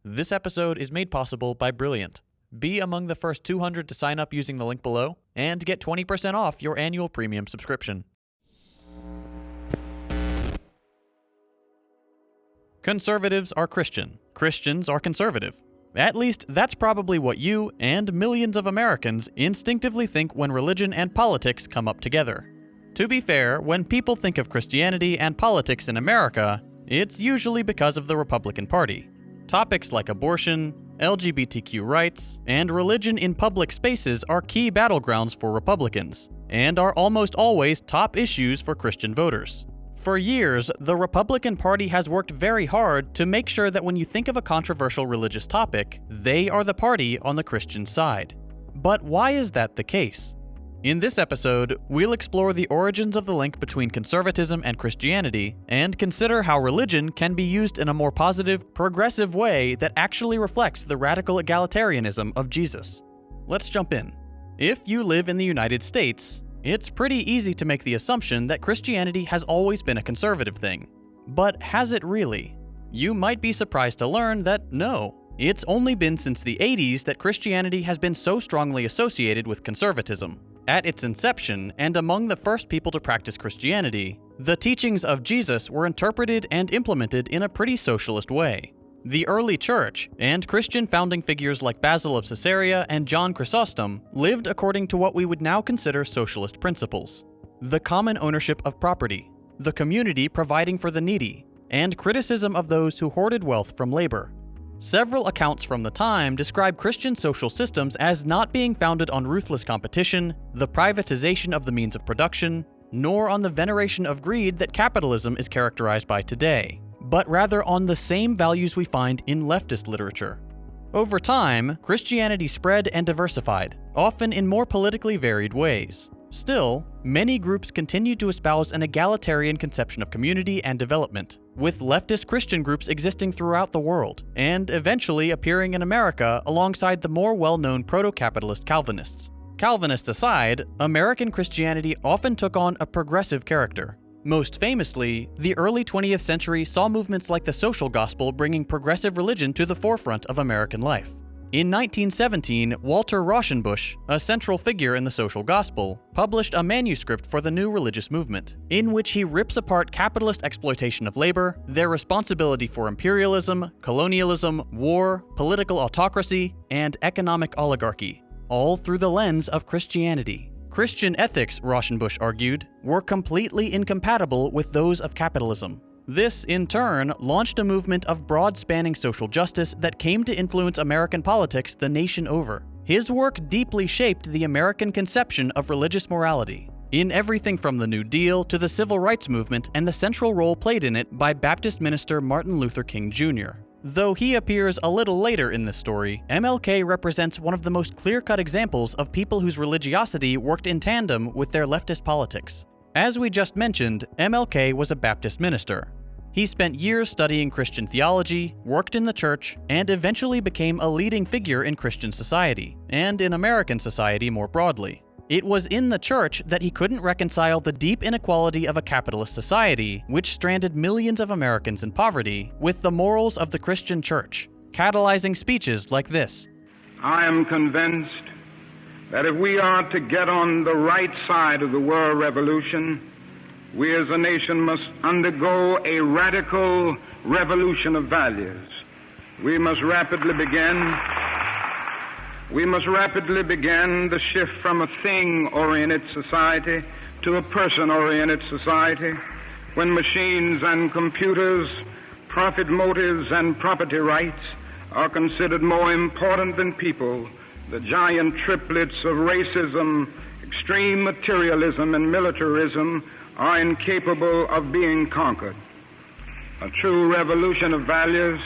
This episode is made possible by Brilliant. Be among the first 200 to sign up using the link below, and get 20% off your annual premium subscription. Conservatives are Christian. Christians are conservative. At least, that's probably what you and millions of Americans instinctively think when religion and politics come up together. To be fair, when people think of Christianity and politics in America, it's usually because of the Republican Party. Topics like abortion, LGBTQ rights, and religion in public spaces are key battlegrounds for Republicans, and are almost always top issues for Christian voters. For years, the Republican Party has worked very hard to make sure that when you think of a controversial religious topic, they are the party on the Christian side. But why is that the case? In this episode, we'll explore the origins of the link between conservatism and Christianity, and consider how religion can be used in a more positive, progressive way that actually reflects the radical egalitarianism of Jesus. Let's jump in. If you live in the United States, it's pretty easy to make the assumption that Christianity has always been a conservative thing. But has it really? You might be surprised to learn that no. It's only been since the 80s that Christianity has been so strongly associated with conservatism. At its inception, and among the first people to practice Christianity, the teachings of Jesus were interpreted and implemented in a pretty socialist way. The early church, and Christian founding figures like Basil of Caesarea and John Chrysostom, lived according to what we would now consider socialist principles. The common ownership of property, the community providing for the needy, and criticism of those who hoarded wealth from labor. Several accounts from the time describe Christian social systems as not being founded on ruthless competition, the privatization of the means of production, nor on the veneration of greed that capitalism is characterized by today, but rather on the same values we find in leftist literature. Over time, Christianity spread and diversified, often in more politically varied ways. Still, many groups continued to espouse an egalitarian conception of community and development, with leftist Christian groups existing throughout the world, and eventually appearing in America alongside the more well-known proto-capitalist Calvinists. Calvinists aside, American Christianity often took on a progressive character. Most famously, the early 20th century saw movements like the social gospel bringing progressive religion to the forefront of American life. In 1917, Walter Rauschenbusch, a central figure in the social gospel, published a manuscript for the new religious movement, in which he rips apart capitalist exploitation of labor, their responsibility for imperialism, colonialism, war, political autocracy, and economic oligarchy, all through the lens of Christianity. Christian ethics, Rauschenbusch argued, were completely incompatible with those of capitalism. This, in turn, launched a movement of broad-spanning social justice that came to influence American politics the nation over. His work deeply shaped the American conception of religious morality, in everything from the New Deal to the Civil Rights Movement and the central role played in it by Baptist minister Martin Luther King Jr. Though he appears a little later in this story, MLK represents one of the most clear-cut examples of people whose religiosity worked in tandem with their leftist politics. As we just mentioned, MLK was a Baptist minister. He spent years studying Christian theology, worked in the church, and eventually became a leading figure in Christian society, and in American society more broadly. It was in the church that he couldn't reconcile the deep inequality of a capitalist society, which stranded millions of Americans in poverty, with the morals of the Christian church, catalyzing speeches like this. I am convinced that if we are to get on the right side of the world revolution, we as a nation must undergo a radical revolution of values. We must rapidly begin the shift from a thing-oriented society to a person-oriented society, when machines and computers, profit motives and property rights are considered more important than people. The giant triplets of racism, extreme materialism, and militarism are incapable of being conquered. A true revolution of values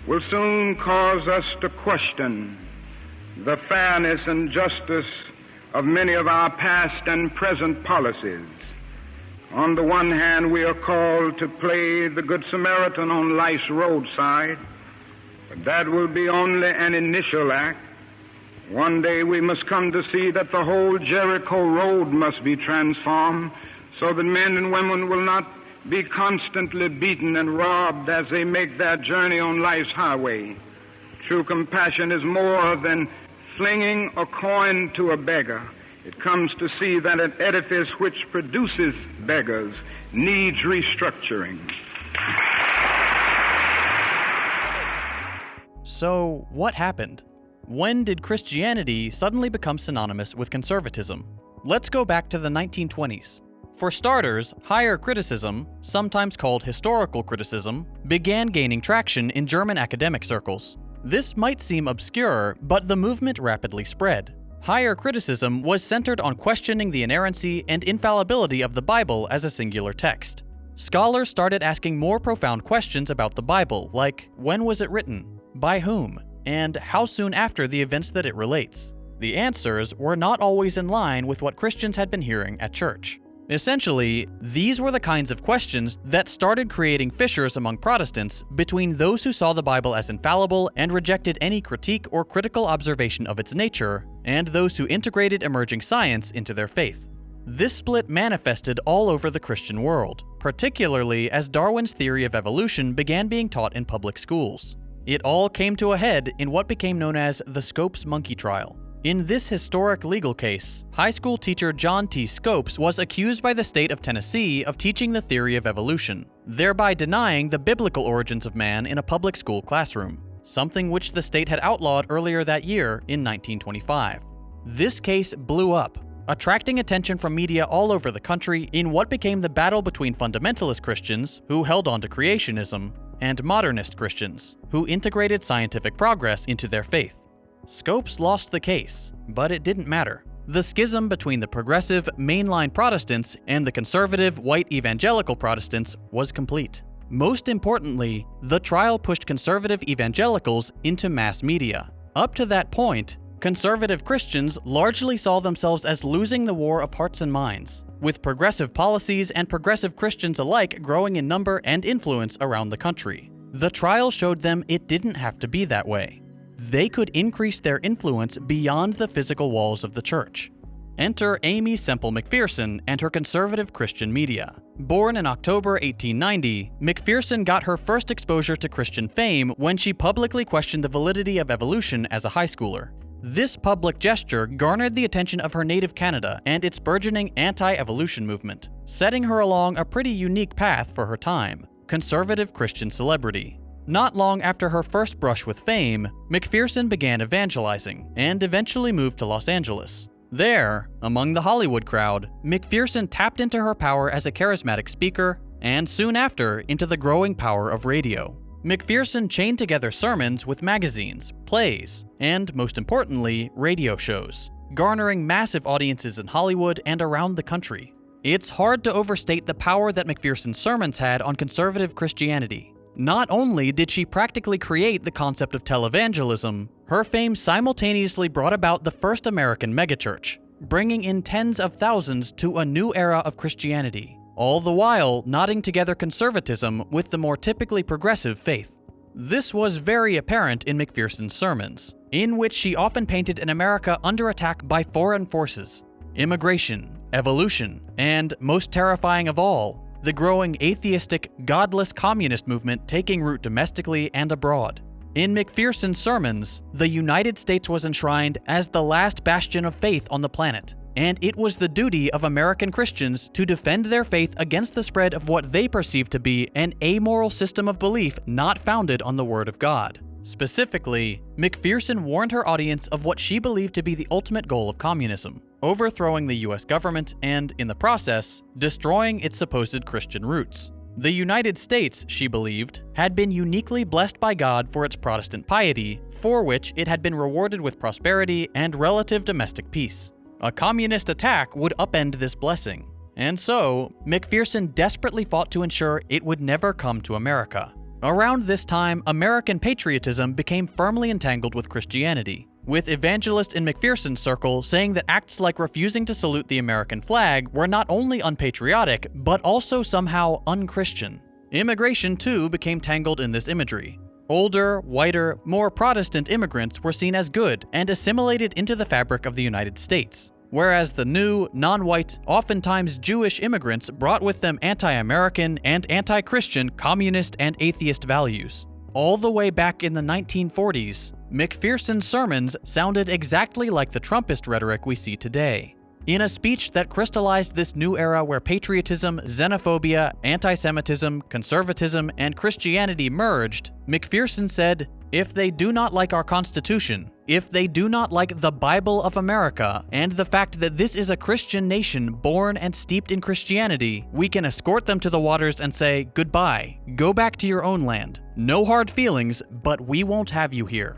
will soon cause us to question the fairness and justice of many of our past and present policies. On the one hand, we are called to play the Good Samaritan on life's roadside, but that will be only an initial act. One day we must come to see that the whole Jericho road must be transformed so that men and women will not be constantly beaten and robbed as they make their journey on life's highway. True compassion is more than flinging a coin to a beggar. It comes to see that an edifice which produces beggars needs restructuring. So, what happened? When did Christianity suddenly become synonymous with conservatism? Let's go back to the 1920s. For starters, higher criticism, sometimes called historical criticism, began gaining traction in German academic circles. This might seem obscure, but the movement rapidly spread. Higher criticism was centered on questioning the inerrancy and infallibility of the Bible as a singular text. Scholars started asking more profound questions about the Bible, like when was it written, by whom, and how soon after the events that it relates. The answers were not always in line with what Christians had been hearing at church. Essentially, these were the kinds of questions that started creating fissures among Protestants between those who saw the Bible as infallible and rejected any critique or critical observation of its nature, and those who integrated emerging science into their faith. This split manifested all over the Christian world, particularly as Darwin's theory of evolution began being taught in public schools. It all came to a head in what became known as the Scopes monkey trial. In this historic legal case, high school teacher John T. Scopes was accused by the state of Tennessee of teaching the theory of evolution, thereby denying the biblical origins of man in a public school classroom, something which the state had outlawed earlier that year in 1925. This case blew up, attracting attention from media all over the country in what became the battle between fundamentalist Christians, who held on to creationism, and modernist Christians, who integrated scientific progress into their faith. Scopes lost the case, but it didn't matter. The schism between the progressive, mainline Protestants and the conservative, white evangelical Protestants was complete. Most importantly, the trial pushed conservative evangelicals into mass media. Up to that point, conservative Christians largely saw themselves as losing the war of hearts and minds, with progressive policies and progressive Christians alike growing in number and influence around the country. The trial showed them it didn't have to be that way. They could increase their influence beyond the physical walls of the church. Enter Amy Semple McPherson and her conservative Christian media. Born in October 1890, McPherson got her first exposure to Christian fame when she publicly questioned the validity of evolution as a high schooler. This public gesture garnered the attention of her native Canada and its burgeoning anti-evolution movement, setting her along a pretty unique path for her time: conservative Christian celebrity. Not long after her first brush with fame, McPherson began evangelizing and eventually moved to Los Angeles. There, among the Hollywood crowd, McPherson tapped into her power as a charismatic speaker and soon after into the growing power of radio. McPherson chained together sermons with magazines, plays, and most importantly, radio shows, garnering massive audiences in Hollywood and around the country. It's hard to overstate the power that McPherson's sermons had on conservative Christianity. Not only did she practically create the concept of televangelism, her fame simultaneously brought about the first American megachurch, bringing in tens of thousands to a new era of Christianity, all the while knotting together conservatism with the more typically progressive faith. This was very apparent in McPherson's sermons, in which she often painted an America under attack by foreign forces, immigration, evolution, and, most terrifying of all, the growing atheistic, godless communist movement taking root domestically and abroad. In McPherson's sermons, the United States was enshrined as the last bastion of faith on the planet, and it was the duty of American Christians to defend their faith against the spread of what they perceived to be an amoral system of belief not founded on the Word of God. Specifically, McPherson warned her audience of what she believed to be the ultimate goal of communism: overthrowing the US government and, in the process, destroying its supposed Christian roots. The United States, she believed, had been uniquely blessed by God for its Protestant piety, for which it had been rewarded with prosperity and relative domestic peace. A communist attack would upend this blessing, and so McPherson desperately fought to ensure it would never come to America. Around this time, American patriotism became firmly entangled with Christianity, with evangelists in McPherson's circle saying that acts like refusing to salute the American flag were not only unpatriotic, but also somehow unchristian. Immigration, too, became tangled in this imagery. Older, whiter, more Protestant immigrants were seen as good and assimilated into the fabric of the United States. whereas the new, non-white, oftentimes Jewish immigrants brought with them anti-American and anti-Christian communist and atheist values. All the way back in the 1940s, McPherson's sermons sounded exactly like the Trumpist rhetoric we see today. In a speech that crystallized this new era where patriotism, xenophobia, anti-Semitism, conservatism, and Christianity merged, McPherson said, "If they do not like our Constitution, if they do not like the Bible of America, and the fact that this is a Christian nation born and steeped in Christianity, we can escort them to the waters and say, goodbye, go back to your own land. No hard feelings, but we won't have you here."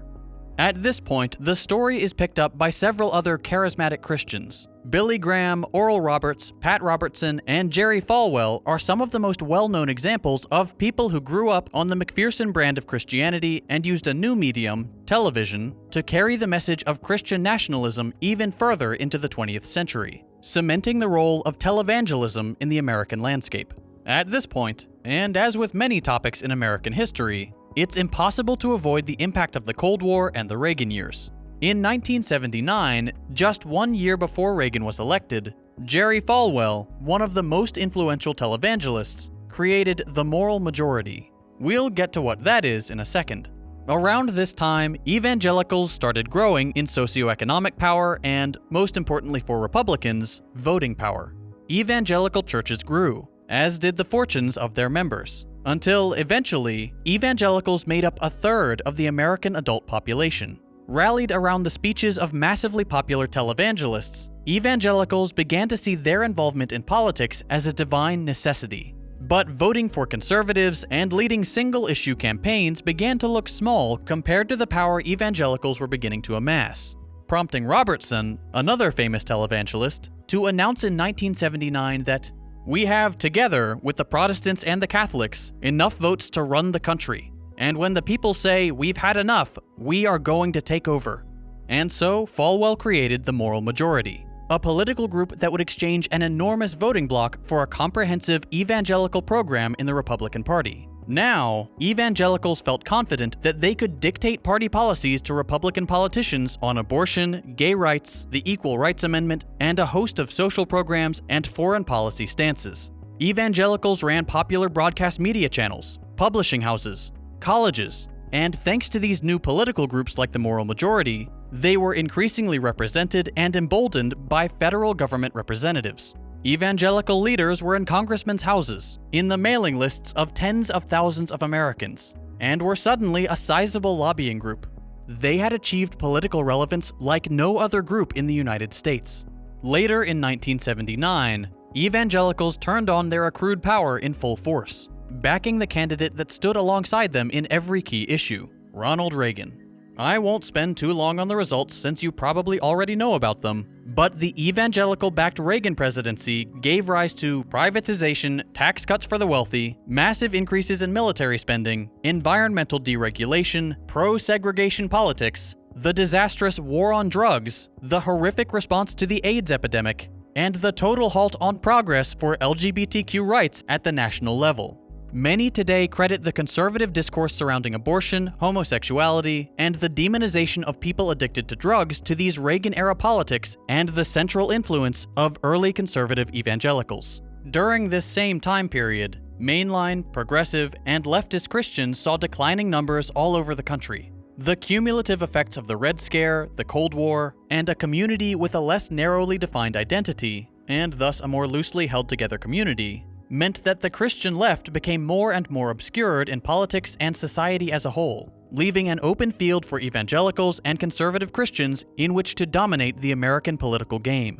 At this point, the story is picked up by several other charismatic Christians. Billy Graham, Oral Roberts, Pat Robertson, and Jerry Falwell are some of the most well-known examples of people who grew up on the McPherson brand of Christianity and used a new medium, television, to carry the message of Christian nationalism even further into the 20th century, cementing the role of televangelism in the American landscape. At this point, and as with many topics in American history, it's impossible to avoid the impact of the Cold War and the Reagan years. In 1979, just 1 year before Reagan was elected, Jerry Falwell, one of the most influential televangelists, created the moral majority. We'll get to what that is in a second. Around this time, evangelicals started growing in socioeconomic power and, most importantly for Republicans, voting power. Evangelical churches grew, as did the fortunes of their members, until eventually, evangelicals made up a third of the American adult population. Rallied around the speeches of massively popular televangelists, evangelicals began to see their involvement in politics as a divine necessity. But voting for conservatives and leading single-issue campaigns began to look small compared to the power evangelicals were beginning to amass, prompting Robertson, another famous televangelist, to announce in 1979 that "We have, together with the Protestants and the Catholics, enough votes to run the country. And when the people say, we've had enough, we are going to take over." And so, Falwell created the Moral Majority, a political group that would exchange an enormous voting bloc for a comprehensive evangelical program in the Republican Party. Now, evangelicals felt confident that they could dictate party policies to Republican politicians on abortion, gay rights, the Equal Rights Amendment, and a host of social programs and foreign policy stances. Evangelicals ran popular broadcast media channels, publishing houses, colleges, and thanks to these new political groups like the Moral Majority, they were increasingly represented and emboldened by federal government representatives. Evangelical leaders were in congressmen's houses, in the mailing lists of tens of thousands of Americans, and were suddenly a sizable lobbying group. They had achieved political relevance like no other group in the United States. Later in 1979, evangelicals turned on their accrued power in full force, backing the candidate that stood alongside them in every key issue, Ronald Reagan. I won't spend too long on the results since you probably already know about them, but the evangelical-backed Reagan presidency gave rise to privatization, tax cuts for the wealthy, massive increases in military spending, environmental deregulation, pro-segregation politics, the disastrous war on drugs, the horrific response to the AIDS epidemic, and the total halt on progress for LGBTQ rights at the national level. Many today credit the conservative discourse surrounding abortion, homosexuality, and the demonization of people addicted to drugs to these Reagan-era politics and the central influence of early conservative evangelicals. During this same time period, mainline, progressive, and leftist Christians saw declining numbers all over the country. The cumulative effects of the Red Scare, the Cold War, and a community with a less narrowly defined identity, and thus a more loosely held together community, meant that the Christian left became more and more obscured in politics and society as a whole, leaving an open field for evangelicals and conservative Christians in which to dominate the American political game.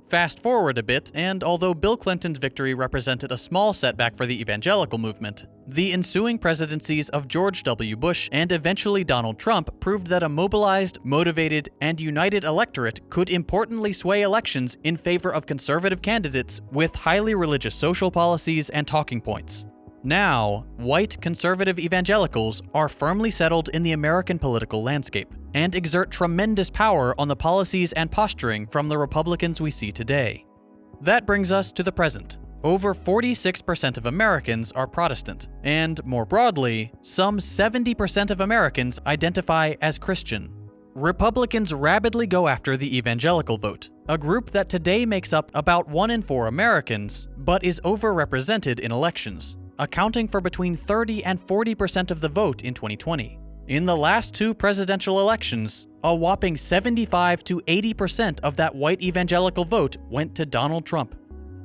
Fast forward a bit, and although Bill Clinton's victory represented a small setback for the evangelical movement, the ensuing presidencies of George W. Bush and eventually Donald Trump proved that a mobilized, motivated, and united electorate could importantly sway elections in favor of conservative candidates with highly religious social policies and talking points. Now, white conservative evangelicals are firmly settled in the American political landscape and exert tremendous power on the policies and posturing from the Republicans we see today. That brings us to the present. Over 46% of Americans are Protestant, and more broadly, some 70% of Americans identify as Christian. Republicans rabidly go after the evangelical vote, a group that today makes up about 1 in 4 Americans, but is overrepresented in elections, accounting for between 30 and 40% of the vote in 2020. In the last 2 presidential elections, a whopping 75 to 80% of that white evangelical vote went to Donald Trump.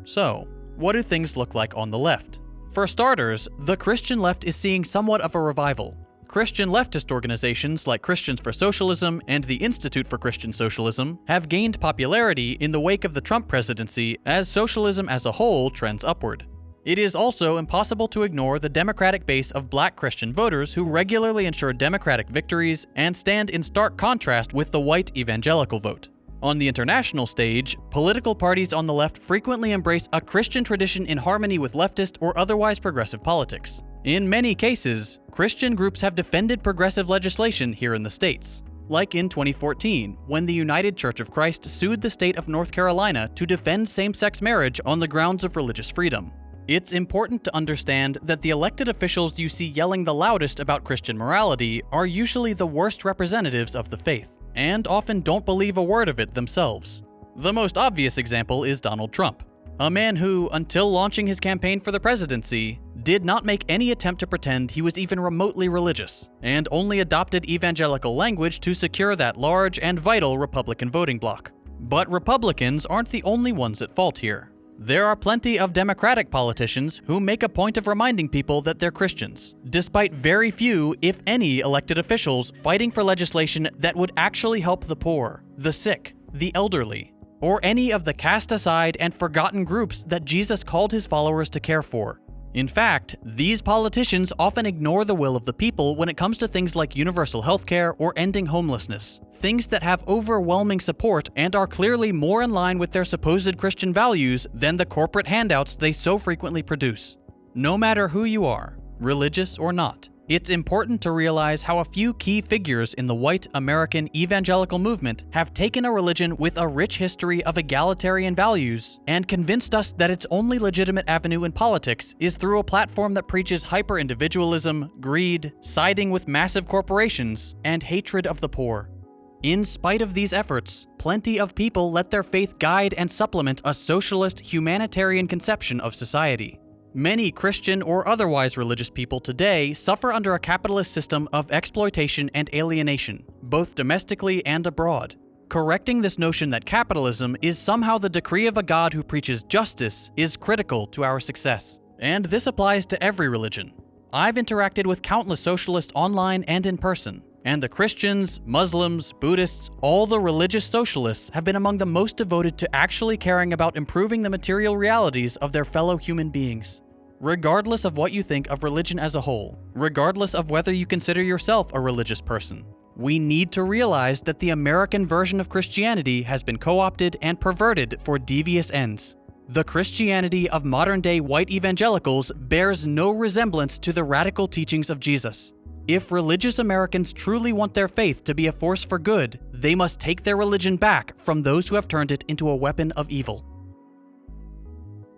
So, what do things look like on the left? For starters, the Christian left is seeing somewhat of a revival. Christian leftist organizations like Christians for Socialism and the Institute for Christian Socialism have gained popularity in the wake of the Trump presidency as socialism as a whole trends upward. It is also impossible to ignore the Democratic base of Black Christian voters who regularly ensure Democratic victories and stand in stark contrast with the white evangelical vote. On the international stage, political parties on the left frequently embrace a Christian tradition in harmony with leftist or otherwise progressive politics. In many cases, Christian groups have defended progressive legislation here in the States, like in 2014, when the United Church of Christ sued the state of North Carolina to defend same-sex marriage on the grounds of religious freedom. It's important to understand that the elected officials you see yelling the loudest about Christian morality are usually the worst representatives of the faith, and often don't believe a word of it themselves. The most obvious example is Donald Trump, a man who, until launching his campaign for the presidency, did not make any attempt to pretend he was even remotely religious, and only adopted evangelical language to secure that large and vital Republican voting bloc. But Republicans aren't the only ones at fault here. There are plenty of Democratic politicians who make a point of reminding people that they're Christians, despite very few, if any, elected officials fighting for legislation that would actually help the poor, the sick, the elderly, or any of the cast aside and forgotten groups that Jesus called his followers to care for. In fact, these politicians often ignore the will of the people when it comes to things like universal healthcare or ending homelessness, things that have overwhelming support and are clearly more in line with their supposed Christian values than the corporate handouts they so frequently produce. No matter who you are, religious or not, it's important to realize how a few key figures in the white American evangelical movement have taken a religion with a rich history of egalitarian values and convinced us that its only legitimate avenue in politics is through a platform that preaches hyper-individualism, greed, siding with massive corporations, and hatred of the poor. In spite of these efforts, plenty of people let their faith guide and supplement a socialist, humanitarian conception of society. Many Christian or otherwise religious people today suffer under a capitalist system of exploitation and alienation, both domestically and abroad. Correcting this notion that capitalism is somehow the decree of a God who preaches justice is critical to our success. And this applies to every religion. I've interacted with countless socialists online and in person, and the Christians, Muslims, Buddhists, all the religious socialists have been among the most devoted to actually caring about improving the material realities of their fellow human beings. Regardless of what you think of religion as a whole, regardless of whether you consider yourself a religious person, we need to realize that the American version of Christianity has been co-opted and perverted for devious ends. The Christianity of modern-day white evangelicals bears no resemblance to the radical teachings of Jesus. If religious Americans truly want their faith to be a force for good, they must take their religion back from those who have turned it into a weapon of evil.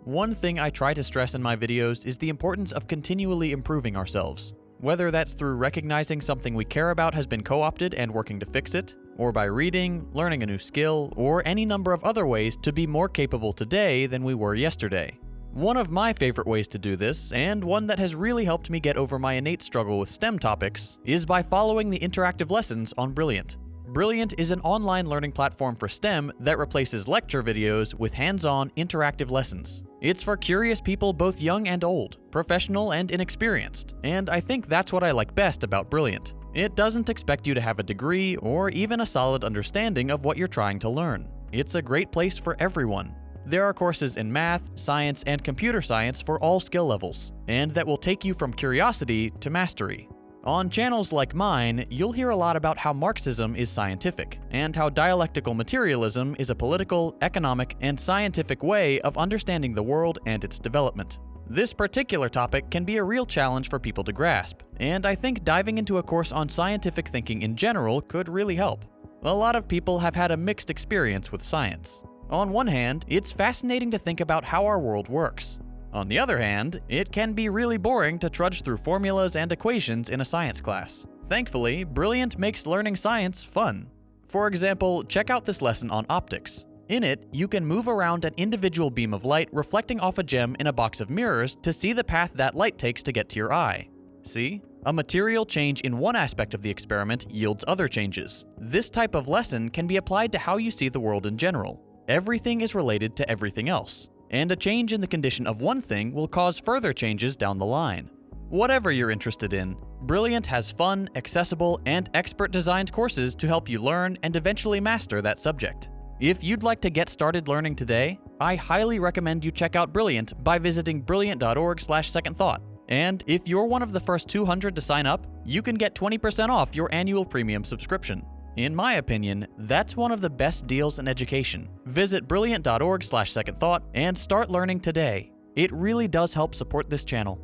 One thing I try to stress in my videos is the importance of continually improving ourselves. Whether that's through recognizing something we care about has been co-opted and working to fix it, or by reading, learning a new skill, or any number of other ways to be more capable today than we were yesterday. One of my favorite ways to do this, and one that has really helped me get over my innate struggle with STEM topics, is by following the interactive lessons on Brilliant. Brilliant is an online learning platform for STEM that replaces lecture videos with hands-on interactive lessons. It's for curious people both young and old, professional and inexperienced, and I think that's what I like best about Brilliant. It doesn't expect you to have a degree or even a solid understanding of what you're trying to learn. It's a great place for everyone. There are courses in math, science, and computer science for all skill levels, and that will take you from curiosity to mastery. On channels like mine, you'll hear a lot about how Marxism is scientific, and how dialectical materialism is a political, economic, and scientific way of understanding the world and its development. This particular topic can be a real challenge for people to grasp, and I think diving into a course on scientific thinking in general could really help. A lot of people have had a mixed experience with science. On one hand, it's fascinating to think about how our world works. On the other hand, it can be really boring to trudge through formulas and equations in a science class. Thankfully, Brilliant makes learning science fun. For example, check out this lesson on optics. In it, you can move around an individual beam of light reflecting off a gem in a box of mirrors to see the path that light takes to get to your eye. See? A material change in one aspect of the experiment yields other changes. This type of lesson can be applied to how you see the world in general. Everything is related to everything else, and a change in the condition of one thing will cause further changes down the line. Whatever you're interested in, Brilliant has fun, accessible, and expert-designed courses to help you learn and eventually master that subject. If you'd like to get started learning today, I highly recommend you check out Brilliant by visiting brilliant.org/secondthought. And if you're one of the first 200 to sign up, you can get 20% off your annual premium subscription. In my opinion, that's one of the best deals in education. Visit brilliant.org/secondthought and start learning today. It really does help support this channel.